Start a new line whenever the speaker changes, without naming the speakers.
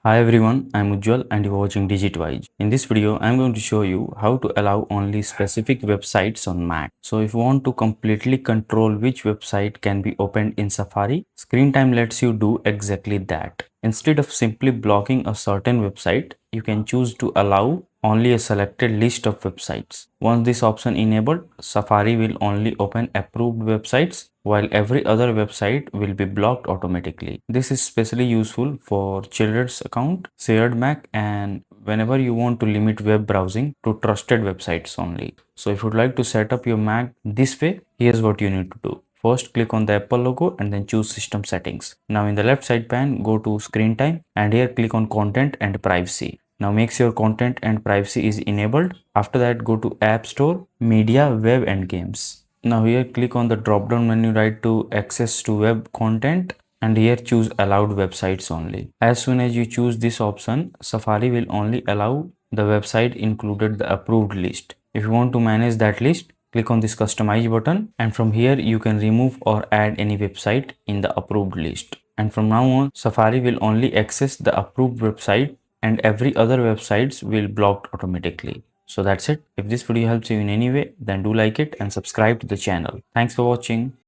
Hi everyone, I'm Ujjwal and you're watching DigitWise. In this video, I'm going to show you how to allow only specific websites on Mac. So if you want to completely control which website can be opened in Safari, Screen Time lets you do exactly that. Instead of simply blocking a certain website, you can choose to allow only a selected list of websites. Once this option enabled, Safari will only open approved websites while every other website will be blocked automatically. This is especially useful for children's account, shared Mac, and whenever you want to limit web browsing to trusted websites only. So if you'd like to set up your Mac this way, here's what you need to do. First, click on the Apple logo and then choose System Settings. Now in the left side pane, go to Screen Time and here click on Content and Privacy. Now make sure content and privacy is enabled. After that, go to App Store, Media, Web and Games. Now here click on the drop down menu right to access to web content and here choose allowed websites only. As soon as you choose this option, Safari will only allow the website included the approved list. If you want to manage that list, click on this customize button and from here you can remove or add any website in the approved list. And from now on, Safari will only access the approved website and every other websites will blocked automatically. So that's it. If this video helps you in any way, then do like it and subscribe to the channel. Thanks for watching.